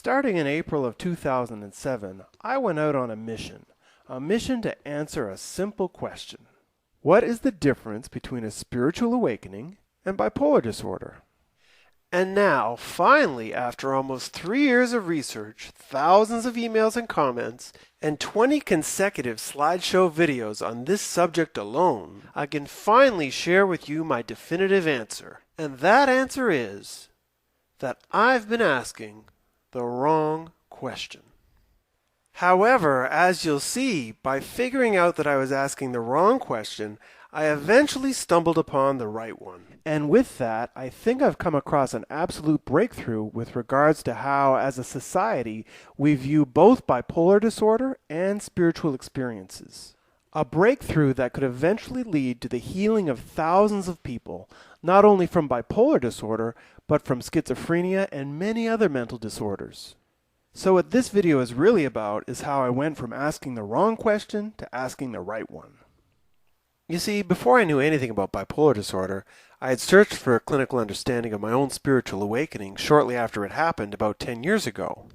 Starting in April of 2007, I went out on a mission to answer a simple question. What is the difference between a spiritual awakening and bipolar disorder? And now, finally, after almost 3 years of research, thousands of emails and comments, and 20 consecutive slideshow videos on this subject alone, I can finally share with you my definitive answer. And that answer is that I've been asking the wrong question. However, as you'll see, by figuring out that I was asking the wrong question, I eventually stumbled upon the right one. And with that, I think I've come across an absolute breakthrough with regards to how, as a society, we view both bipolar disorder and spiritual experiences. A breakthrough that could eventually lead to the healing of thousands of people, not only from bipolar disorder, but from schizophrenia and many other mental disorders. So what this video is really about is how I went from asking the wrong question to asking the right one. You see, before I knew anything about bipolar disorder, I had searched for a clinical understanding of my own spiritual awakening shortly after it happened about 10 years ago.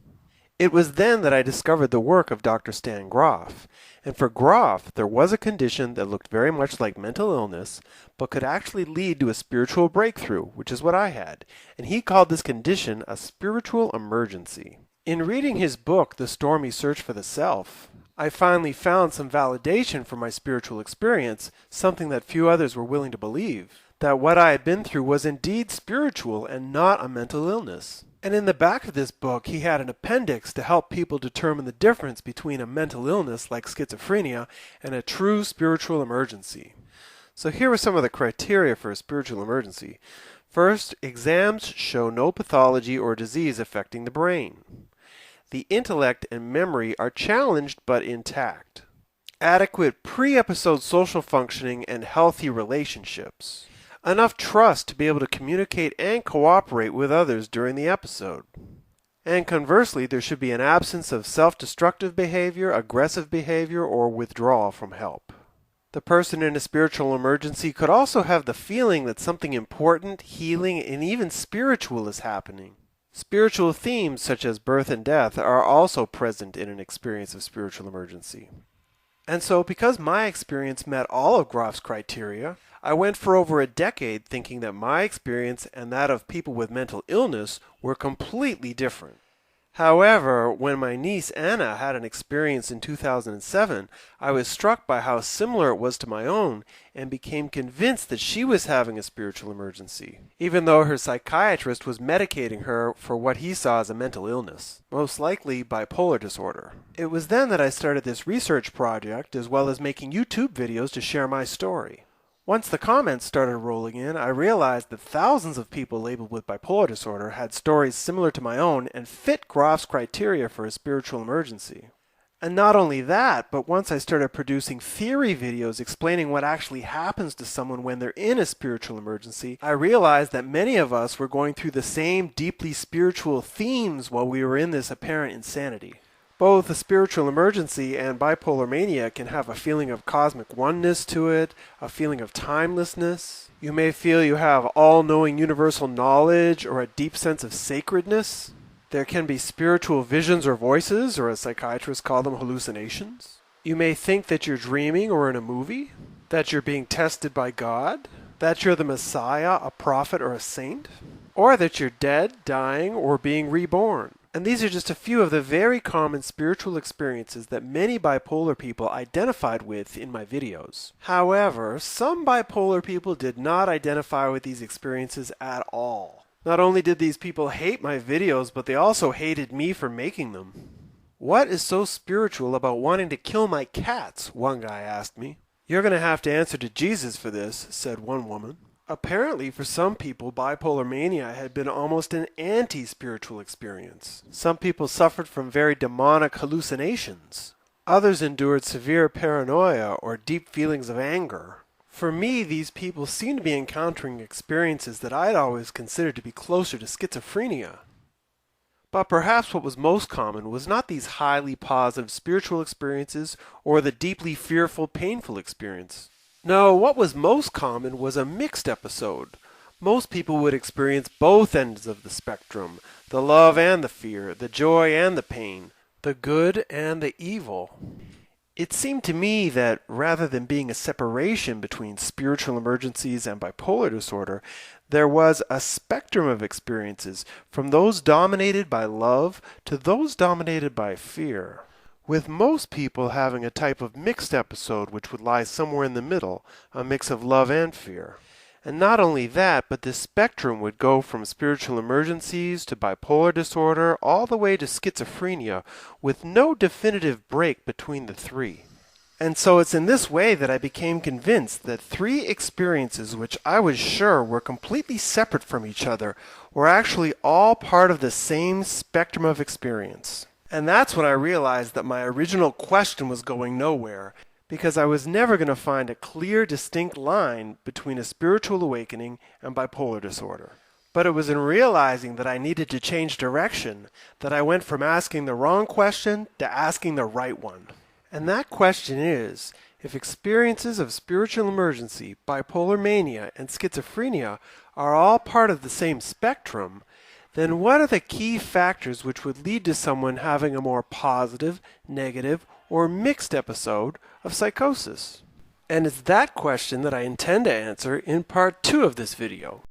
It was then that I discovered the work of Dr. Stan Grof, and for Grof, there was a condition that looked very much like mental illness, but could actually lead to a spiritual breakthrough, which is what I had, and he called this condition a spiritual emergency. In reading his book, The Stormy Search for the Self, I finally found some validation for my spiritual experience, something that few others were willing to believe, that what I had been through was indeed spiritual and not a mental illness. And in the back of this book, he had an appendix to help people determine the difference between a mental illness like schizophrenia and a true spiritual emergency. So here were some of the criteria for a spiritual emergency. First, exams show no pathology or disease affecting the brain. The intellect and memory are challenged but intact. Adequate pre-episode social functioning and healthy relationships. Enough trust to be able to communicate and cooperate with others during the episode. And conversely, there should be an absence of self-destructive behavior, aggressive behavior, or withdrawal from help. The person in a spiritual emergency could also have the feeling that something important, healing, and even spiritual is happening. Spiritual themes such as birth and death are also present in an experience of spiritual emergency. And so, because my experience met all of Grof's criteria, I went for over a decade thinking that my experience and that of people with mental illness were completely different. However, when my niece Anna had an experience in 2007, I was struck by how similar it was to my own and became convinced that she was having a spiritual emergency, even though her psychiatrist was medicating her for what he saw as a mental illness, most likely bipolar disorder. It was then that I started this research project as well as making YouTube videos to share my story. Once the comments started rolling in, I realized that thousands of people labeled with bipolar disorder had stories similar to my own and fit Grof's criteria for a spiritual emergency. And not only that, but once I started producing theory videos explaining what actually happens to someone when they're in a spiritual emergency, I realized that many of us were going through the same deeply spiritual themes while we were in this apparent insanity. Both a spiritual emergency and bipolar mania can have a feeling of cosmic oneness to it, a feeling of timelessness. You may feel you have all-knowing universal knowledge or a deep sense of sacredness. There can be spiritual visions or voices, or as psychiatrists call them, hallucinations. You may think that you're dreaming or in a movie, that you're being tested by God, that you're the Messiah, a prophet, or a saint, or that you're dead, dying, or being reborn. And these are just a few of the very common spiritual experiences that many bipolar people identified with in my videos. However, some bipolar people did not identify with these experiences at all. Not only did these people hate my videos, but they also hated me for making them. What is so spiritual about wanting to kill my cats? One guy asked me. You're going to have to answer to Jesus for this, said one woman. Apparently, for some people, bipolar mania had been almost an anti-spiritual experience. Some people suffered from very demonic hallucinations. Others endured severe paranoia or deep feelings of anger. For me, these people seemed to be encountering experiences that I'd always considered to be closer to schizophrenia. But perhaps what was most common was not these highly positive spiritual experiences or the deeply fearful, painful experience. No, what was most common was a mixed episode. Most people would experience both ends of the spectrum, the love and the fear, the joy and the pain, the good and the evil. It seemed to me that rather than being a separation between spiritual emergencies and bipolar disorder, there was a spectrum of experiences from those dominated by love to those dominated by fear, with most people having a type of mixed episode which would lie somewhere in the middle, a mix of love and fear. And not only that, but this spectrum would go from spiritual emergencies to bipolar disorder all the way to schizophrenia with no definitive break between the three. And so it's in this way that I became convinced that three experiences which I was sure were completely separate from each other were actually all part of the same spectrum of experience. And that's when I realized that my original question was going nowhere, because I was never going to find a clear, distinct line between a spiritual awakening and bipolar disorder. But it was in realizing that I needed to change direction that I went from asking the wrong question to asking the right one. And that question is, if experiences of spiritual emergency, bipolar mania, and schizophrenia are all part of the same spectrum, then what are the key factors which would lead to someone having a more positive, negative, or mixed episode of psychosis? And it's that question that I intend to answer in part 2 of this video.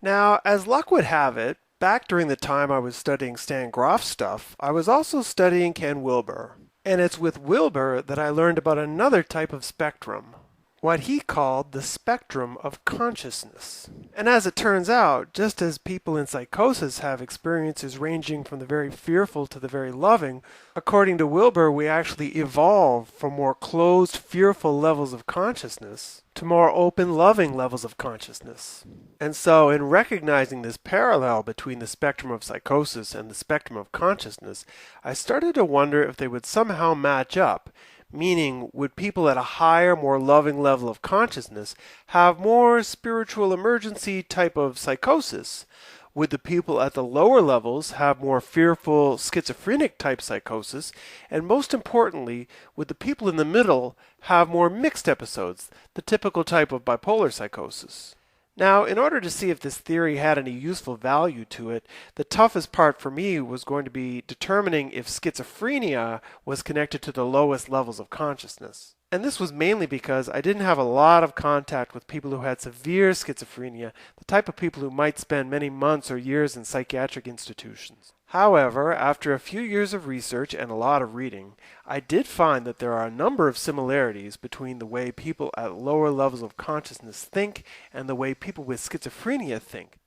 Now, as luck would have it, back during the time I was studying Stan Grof's stuff, I was also studying Ken Wilber. And it's with Wilber that I learned about another type of spectrum, what he called the spectrum of consciousness. And as it turns out, just as people in psychosis have experiences ranging from the very fearful to the very loving, according to Wilber, we actually evolve from more closed, fearful levels of consciousness to more open, loving levels of consciousness. And so, in recognizing this parallel between the spectrum of psychosis and the spectrum of consciousness, I started to wonder if they would somehow match up. Meaning, would people at a higher, more loving level of consciousness have more spiritual emergency type of psychosis? Would the people at the lower levels have more fearful, schizophrenic type psychosis? And most importantly, would the people in the middle have more mixed episodes, the typical type of bipolar psychosis? Now, in order to see if this theory had any useful value to it, the toughest part for me was going to be determining if schizophrenia was connected to the lowest levels of consciousness. And this was mainly because I didn't have a lot of contact with people who had severe schizophrenia, the type of people who might spend many months or years in psychiatric institutions. However, after a few years of research and a lot of reading, I did find that there are a number of similarities between the way people at lower levels of consciousness think and the way people with schizophrenia think.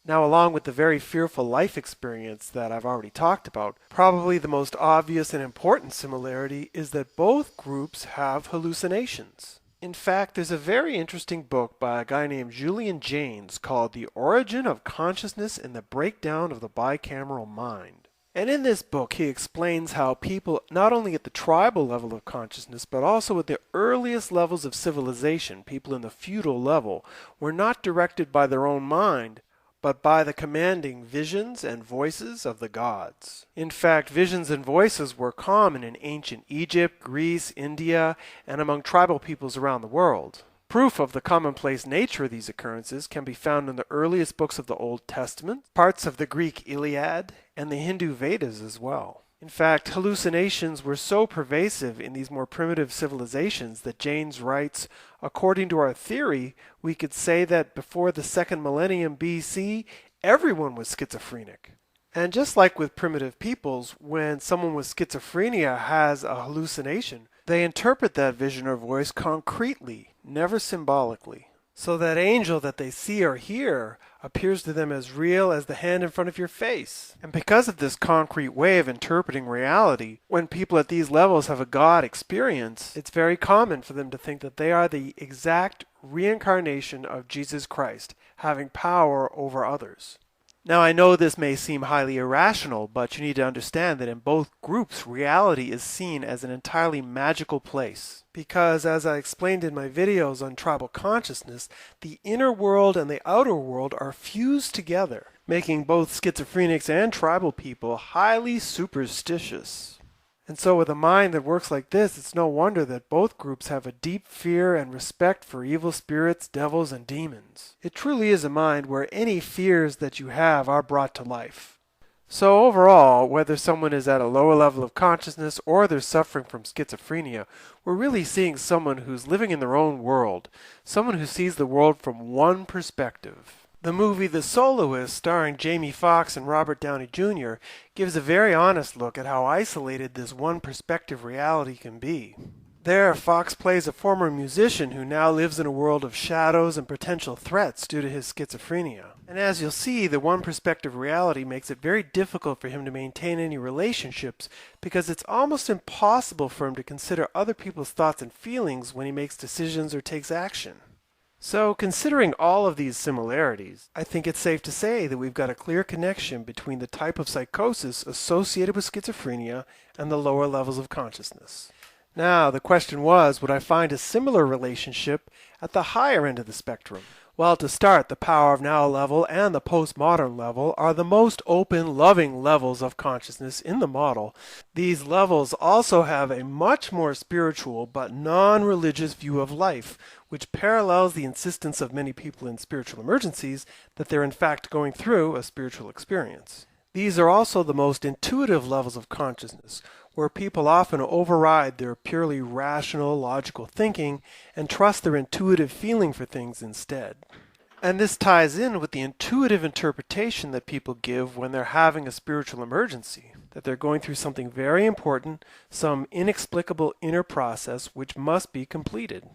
Now, along with the very fearful life experience that I've already talked about, probably the most obvious and important similarity is that both groups have hallucinations. In fact, there's a very interesting book by a guy named Julian Jaynes called The Origin of Consciousness and the Breakdown of the Bicameral Mind. And in this book, he explains how people, not only at the tribal level of consciousness, but also at the earliest levels of civilization, people in the feudal level, were not directed by their own mind, but by the commanding visions and voices of the gods. In fact, visions and voices were common in ancient Egypt, Greece, India, and among tribal peoples around the world. Proof of the commonplace nature of these occurrences can be found in the earliest books of the Old Testament, parts of the Greek Iliad, and the Hindu Vedas as well. In fact, hallucinations were so pervasive in these more primitive civilizations that Jaynes writes, according to our theory, we could say that before the second millennium BC, everyone was schizophrenic. And just like with primitive peoples, when someone with schizophrenia has a hallucination, they interpret that vision or voice concretely, never symbolically. So that angel that they see or hear appears to them as real as the hand in front of your face. And because of this concrete way of interpreting reality, when people at these levels have a God experience, it's very common for them to think that they are the exact reincarnation of Jesus Christ, having power over others. Now, I know this may seem highly irrational, but you need to understand that in both groups, reality is seen as an entirely magical place. Because, as I explained in my videos on tribal consciousness, the inner world and the outer world are fused together, making both schizophrenics and tribal people highly superstitious. And so with a mind that works like this, it's no wonder that both groups have a deep fear and respect for evil spirits, devils, and demons. It truly is a mind where any fears that you have are brought to life. So overall, whether someone is at a lower level of consciousness or they're suffering from schizophrenia, we're really seeing someone who's living in their own world, someone who sees the world from one perspective. The movie The Soloist, starring Jamie Foxx and Robert Downey Jr., gives a very honest look at how isolated this one-perspective reality can be. There, Foxx plays a former musician who now lives in a world of shadows and potential threats due to his schizophrenia. And as you'll see, the one-perspective reality makes it very difficult for him to maintain any relationships because it's almost impossible for him to consider other people's thoughts and feelings when he makes decisions or takes action. So, considering all of these similarities, I think it's safe to say that we've got a clear connection between the type of psychosis associated with schizophrenia and the lower levels of consciousness. Now, the question was, would I find a similar relationship at the higher end of the spectrum? Well, to start, the Power of Now level and the postmodern level are the most open, loving levels of consciousness in the model. These levels also have a much more spiritual but non-religious view of life, which parallels the insistence of many people in spiritual emergencies that they're in fact going through a spiritual experience. These are also the most intuitive levels of consciousness, where people often override their purely rational, logical thinking and trust their intuitive feeling for things instead. And this ties in with the intuitive interpretation that people give when they're having a spiritual emergency, that they're going through something very important, some inexplicable inner process which must be completed.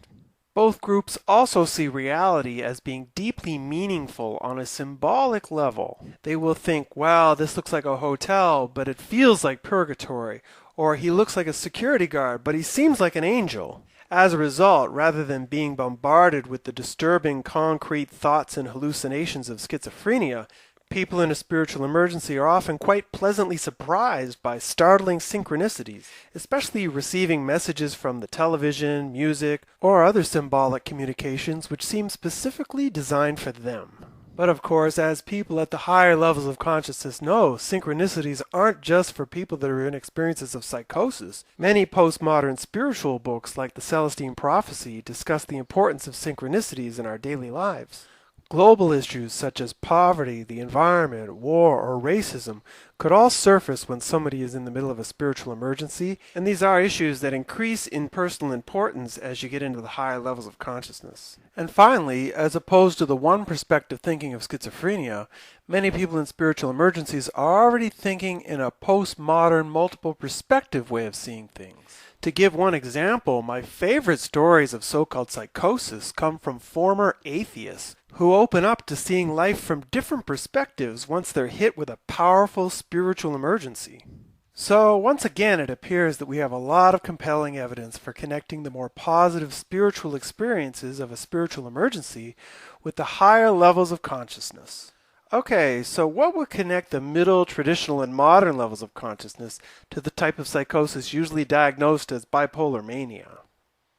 Both groups also see reality as being deeply meaningful on a symbolic level. They will think, wow, this looks like a hotel, but it feels like purgatory. Or he looks like a security guard, but he seems like an angel. As a result, rather than being bombarded with the disturbing concrete thoughts and hallucinations of schizophrenia, people in a spiritual emergency are often quite pleasantly surprised by startling synchronicities, especially receiving messages from the television, music, or other symbolic communications which seem specifically designed for them. But of course, as people at the higher levels of consciousness know, synchronicities aren't just for people that are in experiences of psychosis. Many postmodern spiritual books like the Celestine Prophecy discuss the importance of synchronicities in our daily lives. Global issues such as poverty, the environment, war, or racism could all surface when somebody is in the middle of a spiritual emergency, and these are issues that increase in personal importance as you get into the higher levels of consciousness. And finally, as opposed to the one perspective thinking of schizophrenia, many people in spiritual emergencies are already thinking in a postmodern multiple perspective way of seeing things. To give one example, my favorite stories of so-called psychosis come from former atheists who open up to seeing life from different perspectives once they're hit with a powerful spiritual emergency. So once again, it appears that we have a lot of compelling evidence for connecting the more positive spiritual experiences of a spiritual emergency with the higher levels of consciousness. Okay, so what would connect the middle, traditional, and modern levels of consciousness to the type of psychosis usually diagnosed as bipolar mania?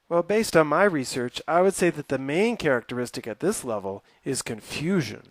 Well, based on my research, I would say that the main characteristic at this level is confusion.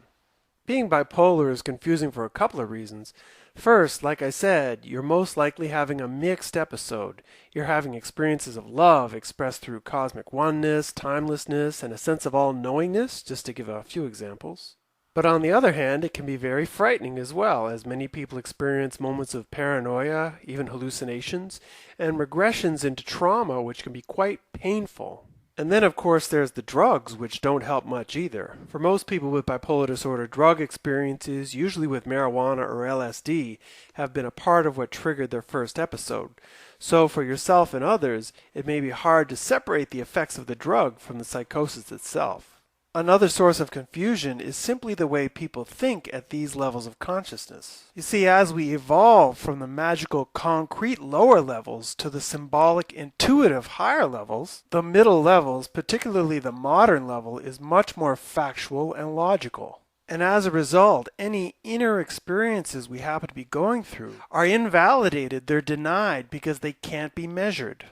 Being bipolar is confusing for a couple of reasons. First, like I said, you're most likely having a mixed episode. You're having experiences of love expressed through cosmic oneness, timelessness, and a sense of all-knowingness, just to give a few examples. But on the other hand, it can be very frightening as well, as many people experience moments of paranoia, even hallucinations, and regressions into trauma, which can be quite painful. And then, of course, there's the drugs, which don't help much either. For most people with bipolar disorder, drug experiences, usually with marijuana or LSD, have been a part of what triggered their first episode. So for yourself and others, it may be hard to separate the effects of the drug from the psychosis itself. Another source of confusion is simply the way people think at these levels of consciousness. You see, as we evolve from the magical concrete lower levels to the symbolic intuitive higher levels, the middle levels, particularly the modern level, is much more factual and logical. And as a result, any inner experiences we happen to be going through are invalidated, they're denied because they can't be measured.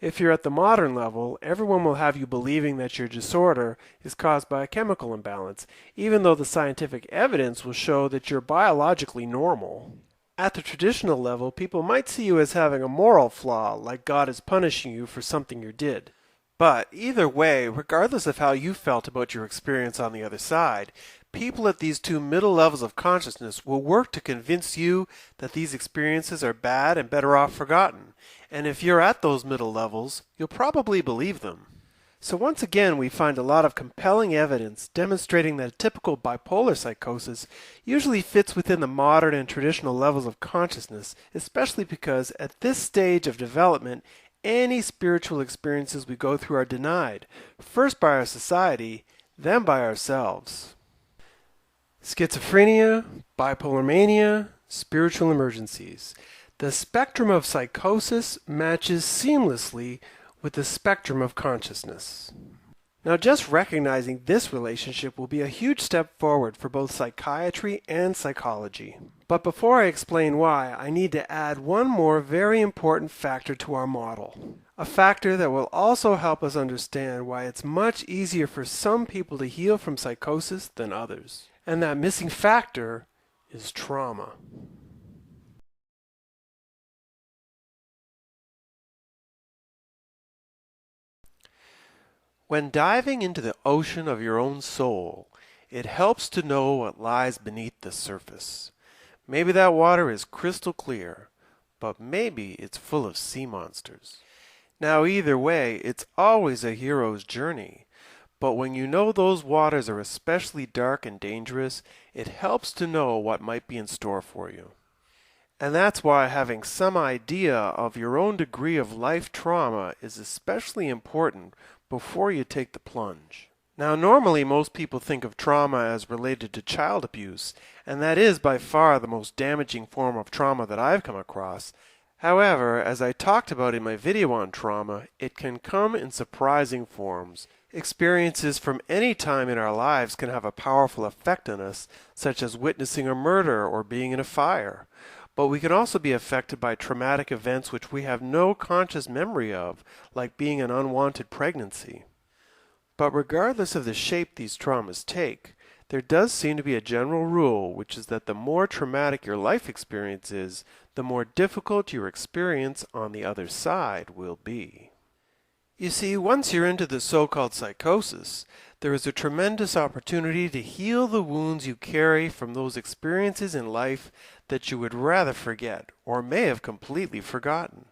If you're at the modern level, everyone will have you believing that your disorder is caused by a chemical imbalance, even though the scientific evidence will show that you're biologically normal. At the traditional level, people might see you as having a moral flaw, like God is punishing you for something you did. But either way, regardless of how you felt about your experience on the other side, people at these two middle levels of consciousness will work to convince you that these experiences are bad and better off forgotten. And if you're at those middle levels, you'll probably believe them. So once again, we find a lot of compelling evidence demonstrating that a typical bipolar psychosis usually fits within the modern and traditional levels of consciousness, especially because at this stage of development, any spiritual experiences we go through are denied, first by our society, then by ourselves. Schizophrenia, bipolar mania, spiritual emergencies. The spectrum of psychosis matches seamlessly with the spectrum of consciousness. Now, just recognizing this relationship will be a huge step forward for both psychiatry and psychology. But before I explain why, I need to add one more very important factor to our model. A factor that will also help us understand why it's much easier for some people to heal from psychosis than others. And that missing factor is trauma. When diving into the ocean of your own soul, it helps to know what lies beneath the surface. Maybe that water is crystal clear, but maybe it's full of sea monsters. Now either way, it's always a hero's journey. But when you know those waters are especially dark and dangerous, it helps to know what might be in store for you. And that's why having some idea of your own degree of life trauma is especially important before you take the plunge. Now, normally most people think of trauma as related to child abuse, and that is by far the most damaging form of trauma that I've come across. However, as I talked about in my video on trauma, it can come in surprising forms. Experiences from any time in our lives can have a powerful effect on us, such as witnessing a murder or being in a fire. But we can also be affected by traumatic events which we have no conscious memory of, like being an unwanted pregnancy. But regardless of the shape these traumas take, there does seem to be a general rule, which is that the more traumatic your life experience is, the more difficult your experience on the other side will be. You see, once you're into the so-called psychosis, there is a tremendous opportunity to heal the wounds you carry from those experiences in life that you would rather forget or may have completely forgotten.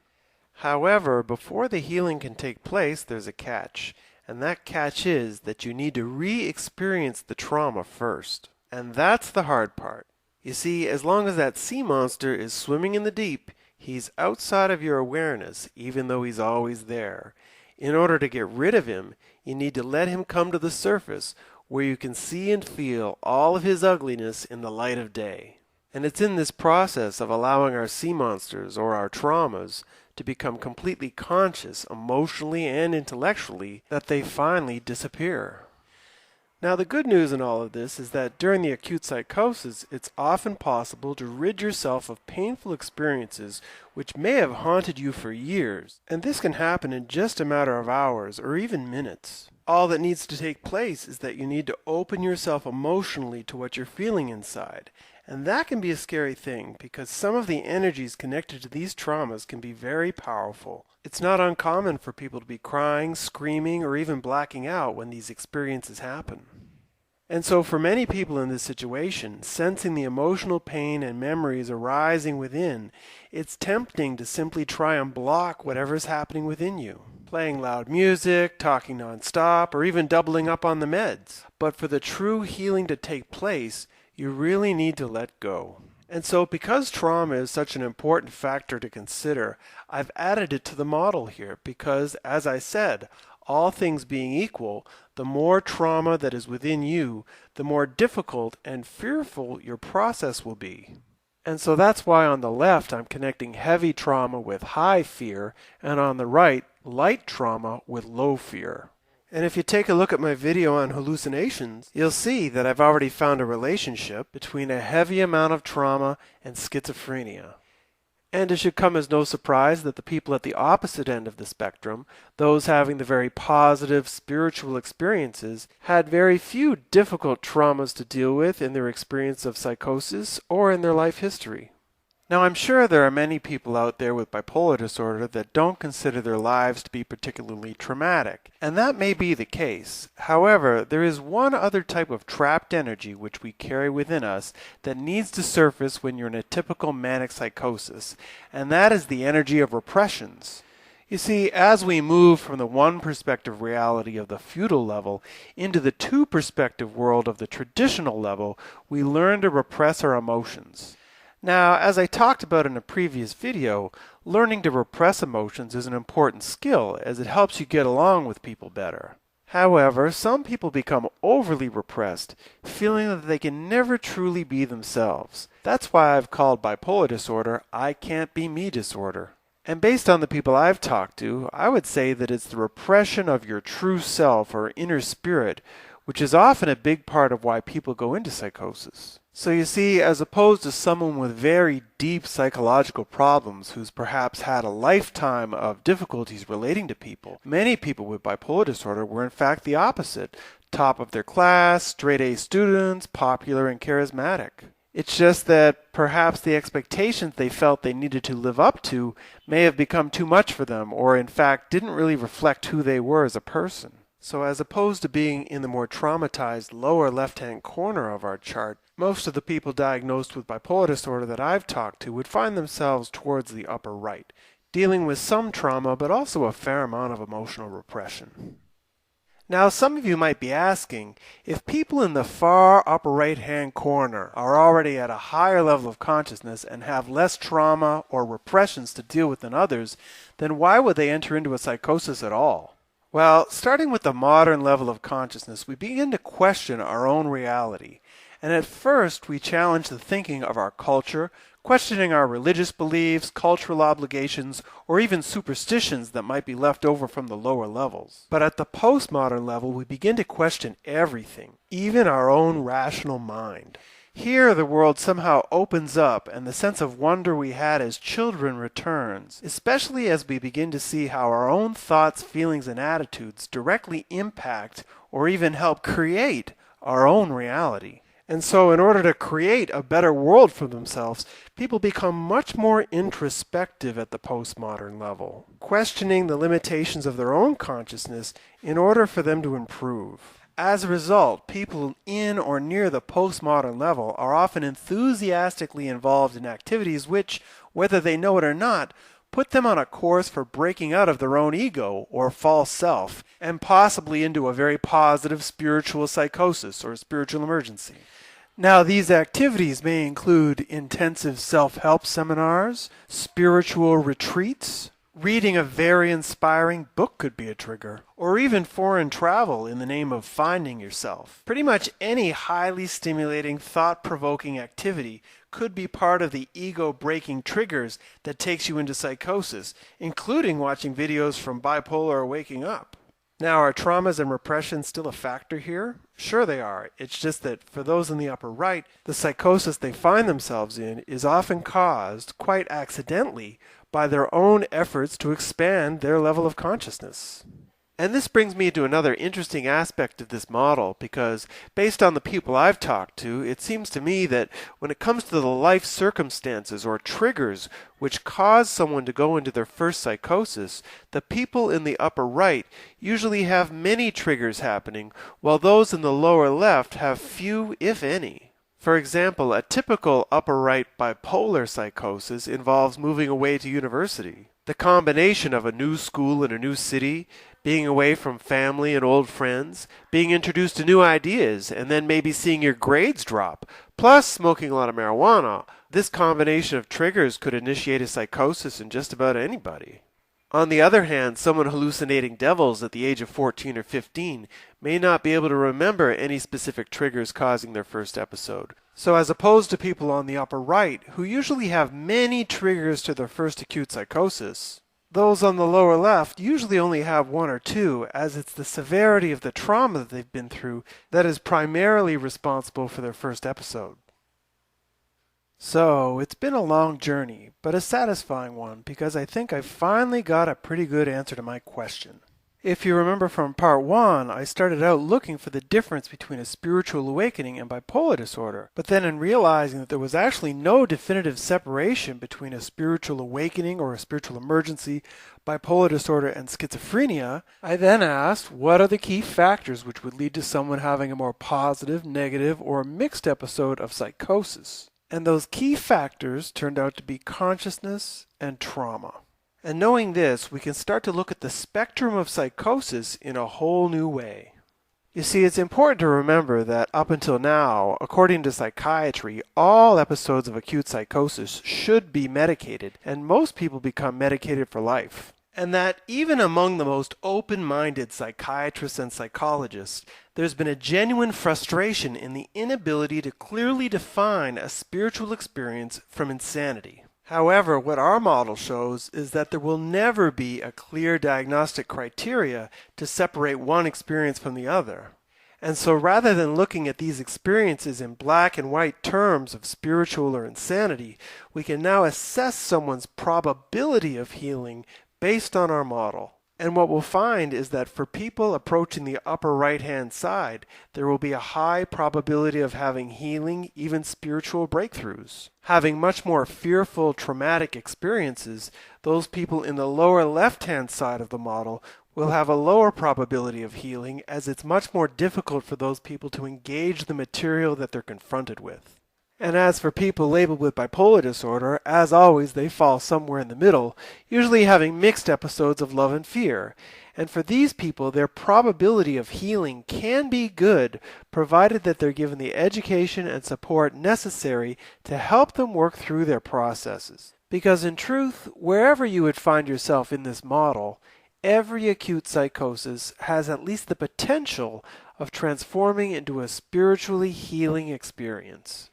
However, before the healing can take place, there's a catch, and that catch is that you need to re-experience the trauma first. And that's the hard part. You see, as long as that sea monster is swimming in the deep, he's outside of your awareness, even though he's always there. In order to get rid of him, you need to let him come to the surface where you can see and feel all of his ugliness in the light of day. And it's in this process of allowing our sea monsters or our traumas to become completely conscious emotionally and intellectually that they finally disappear. Now, the good news in all of this is that during the acute psychosis, it's often possible to rid yourself of painful experiences which may have haunted you for years, and this can happen in just a matter of hours or even minutes. All that needs to take place is that you need to open yourself emotionally to what you're feeling inside, and that can be a scary thing because some of the energies connected to these traumas can be very powerful. It's not uncommon for people to be crying, screaming, or even blacking out when these experiences happen. And so for many people in this situation, sensing the emotional pain and memories arising within, it's tempting to simply try and block whatever's happening within you. Playing loud music, talking nonstop, or even doubling up on the meds. But for the true healing to take place, you really need to let go. And so because trauma is such an important factor to consider, I've added it to the model here because, as I said, all things being equal, the more trauma that is within you, the more difficult and fearful your process will be. And so that's why on the left I'm connecting heavy trauma with high fear, and on the right, light trauma with low fear. And if you take a look at my video on hallucinations, you'll see that I've already found a relationship between a heavy amount of trauma and schizophrenia. And it should come as no surprise that the people at the opposite end of the spectrum, those having the very positive spiritual experiences, had very few difficult traumas to deal with in their experience of psychosis or in their life history. Now, I'm sure there are many people out there with bipolar disorder that don't consider their lives to be particularly traumatic, and that may be the case. However, there is one other type of trapped energy which we carry within us that needs to surface when you're in a typical manic psychosis, and that is the energy of repressions. You see, as we move from the one perspective reality of the feudal level into the two perspective world of the traditional level, we learn to repress our emotions. Now, as I talked about in a previous video, learning to repress emotions is an important skill as it helps you get along with people better. However, some people become overly repressed, feeling that they can never truly be themselves. That's why I've called bipolar disorder I can't be me disorder. And based on the people I've talked to, I would say that it's the repression of your true self or inner spirit, which is often a big part of why people go into psychosis. So you see, as opposed to someone with very deep psychological problems who's perhaps had a lifetime of difficulties relating to people, many people with bipolar disorder were in fact the opposite. Top of their class, straight-A students, popular and charismatic. It's just that perhaps the expectations they felt they needed to live up to may have become too much for them, or in fact didn't really reflect who they were as a person. So as opposed to being in the more traumatized lower left-hand corner of our chart, most of the people diagnosed with bipolar disorder that I've talked to would find themselves towards the upper right, dealing with some trauma but also a fair amount of emotional repression. Now, some of you might be asking, if people in the far upper right-hand corner are already at a higher level of consciousness and have less trauma or repressions to deal with than others, then why would they enter into a psychosis at all? Well, starting with the modern level of consciousness, we begin to question our own reality. And at first, we challenge the thinking of our culture, questioning our religious beliefs, cultural obligations, or even superstitions that might be left over from the lower levels. But at the postmodern level, we begin to question everything, even our own rational mind. Here, the world somehow opens up and the sense of wonder we had as children returns, especially as we begin to see how our own thoughts, feelings, and attitudes directly impact or even help create our own reality. And so in order to create a better world for themselves, people become much more introspective at the postmodern level, questioning the limitations of their own consciousness in order for them to improve. As a result, people in or near the postmodern level are often enthusiastically involved in activities which, whether they know it or not, put them on a course for breaking out of their own ego or false self, and possibly into a very positive spiritual psychosis or spiritual emergency. Now, these activities may include intensive self-help seminars, spiritual retreats, reading a very inspiring book could be a trigger, or even foreign travel in the name of finding yourself. Pretty much any highly stimulating, thought-provoking activity could be part of the ego-breaking triggers that takes you into psychosis, including watching videos from Bipolar or Waking Up. Now, are traumas and repression still a factor here? Sure they are. It's just that for those in the upper right, the psychosis they find themselves in is often caused, quite accidentally, by their own efforts to expand their level of consciousness. And this brings me to another interesting aspect of this model, because based on the people I've talked to, it seems to me that when it comes to the life circumstances or triggers which cause someone to go into their first psychosis, the people in the upper right usually have many triggers happening, while those in the lower left have few, if any. For example, a typical upper right bipolar psychosis involves moving away to university. The combination of a new school in a new city, being away from family and old friends, being introduced to new ideas, and then maybe seeing your grades drop, plus smoking a lot of marijuana. This combination of triggers could initiate a psychosis in just about anybody. On the other hand, someone hallucinating devils at the age of 14 or 15 may not be able to remember any specific triggers causing their first episode. So as opposed to people on the upper right, who usually have many triggers to their first acute psychosis, those on the lower left usually only have one or two, as it's the severity of the trauma that they've been through that is primarily responsible for their first episode. So, it's been a long journey, but a satisfying one, because I think I've finally got a pretty good answer to my question. If you remember from part 1, I started out looking for the difference between a spiritual awakening and bipolar disorder, but then in realizing that there was actually no definitive separation between a spiritual awakening or a spiritual emergency, bipolar disorder, and schizophrenia, I then asked what are the key factors which would lead to someone having a more positive, negative, or mixed episode of psychosis. And those key factors turned out to be consciousness and trauma. And knowing this, we can start to look at the spectrum of psychosis in a whole new way. You see, it's important to remember that up until now, according to psychiatry, all episodes of acute psychosis should be medicated, and most people become medicated for life. And that even among the most open-minded psychiatrists and psychologists, there's been a genuine frustration in the inability to clearly define a spiritual experience from insanity. However, what our model shows is that there will never be a clear diagnostic criteria to separate one experience from the other. And so rather than looking at these experiences in black and white terms of spiritual or insanity, we can now assess someone's probability of healing based on our model. And what we'll find is that for people approaching the upper right-hand side, there will be a high probability of having healing, even spiritual breakthroughs. Having much more fearful, traumatic experiences, those people in the lower left-hand side of the model will have a lower probability of healing, as it's much more difficult for those people to engage the material that they're confronted with. And as for people labeled with bipolar disorder, as always, they fall somewhere in the middle, usually having mixed episodes of love and fear. And for these people, their probability of healing can be good, provided that they're given the education and support necessary to help them work through their processes. Because in truth, wherever you would find yourself in this model, every acute psychosis has at least the potential of transforming into a spiritually healing experience.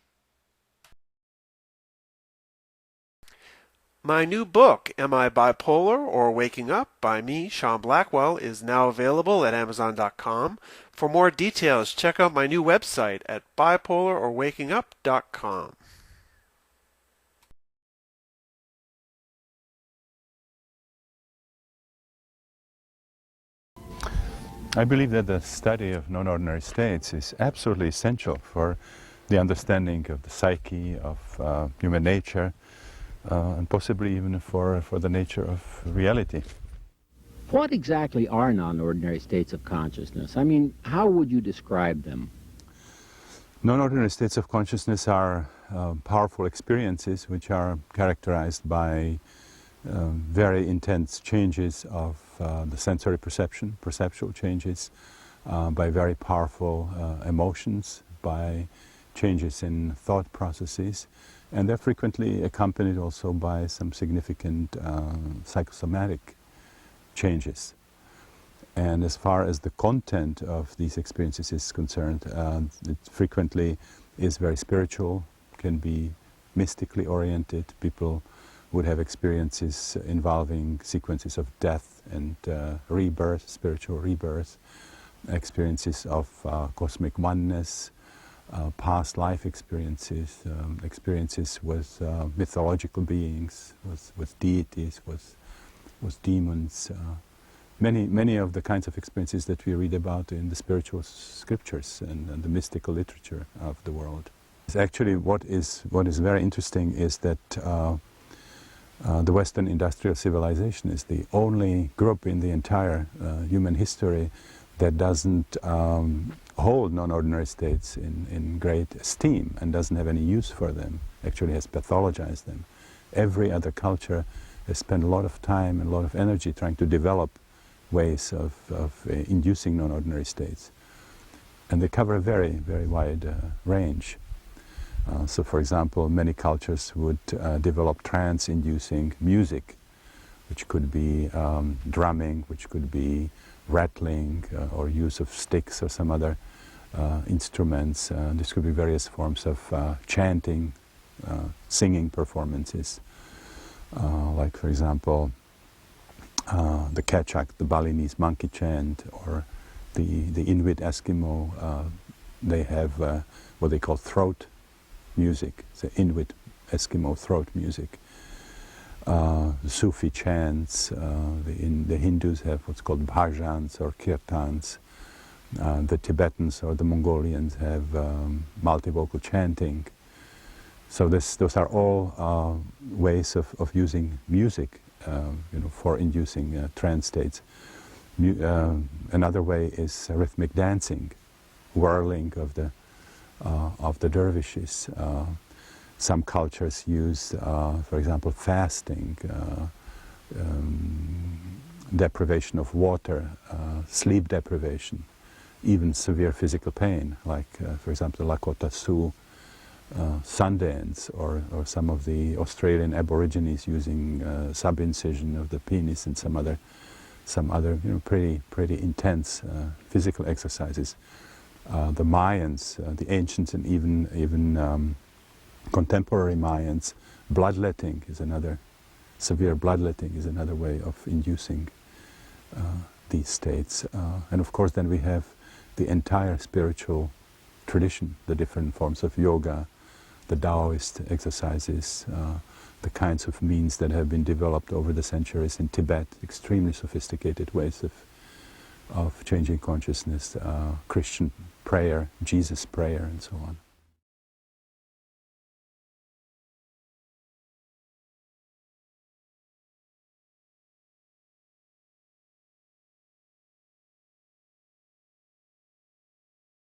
My new book, Am I Bipolar or Waking Up? By me, Sean Blackwell, is now available at Amazon.com. For more details, check out my new website at bipolarorwakingup.com. I believe that the study of non-ordinary states is absolutely essential for the understanding of the psyche, of human nature, and possibly even for the nature of reality. What exactly are non-ordinary states of consciousness? I mean, how would you describe them? Non-ordinary states of consciousness are powerful experiences which are characterized by very intense changes of the sensory perception, perceptual changes, by very powerful emotions, by changes in thought processes, and they're frequently accompanied also by some significant psychosomatic changes. And as far as the content of these experiences is concerned, it frequently is very spiritual, can be mystically oriented. People would have experiences involving sequences of death and rebirth, spiritual rebirth, experiences of cosmic oneness, past life experiences, experiences with mythological beings, with deities, with demons. Many of the kinds of experiences that we read about in the spiritual scriptures and the mystical literature of the world. Actually, what is very interesting is that the Western industrial civilization is the only group in the entire human history that doesn't hold non-ordinary states in great esteem and doesn't have any use for them, actually has pathologized them. Every other culture has spent a lot of time and a lot of energy trying to develop ways of inducing non-ordinary states. And they cover a very, very wide range. So for example, many cultures would develop trance-inducing music, which could be drumming, which could be rattling, or use of sticks or some other instruments. This could be various forms of chanting, singing performances, like for example the Kechak, the Balinese monkey chant, or the Inuit Eskimo. They have what they call throat music, the Inuit Eskimo throat music. Sufi chants. The Hindus have what's called bhajans or kirtans. The Tibetans or the Mongolians have multivocal chanting. So those are all ways of using music, for inducing trance states. Another way is rhythmic dancing, whirling of the dervishes. Some cultures use, for example, fasting, deprivation of water, sleep deprivation, even severe physical pain, like, for example, the Lakota Sioux Sundance, or some of the Australian Aborigines using sub-incision of the penis and some other pretty intense physical exercises. The Mayans, the ancients, and even contemporary Mayans, bloodletting is another, severe bloodletting is another way of inducing these states. And of course then we have the entire spiritual tradition, the different forms of yoga, the Taoist exercises, the kinds of means that have been developed over the centuries in Tibet, extremely sophisticated ways of changing consciousness, Christian prayer, Jesus prayer, and so on.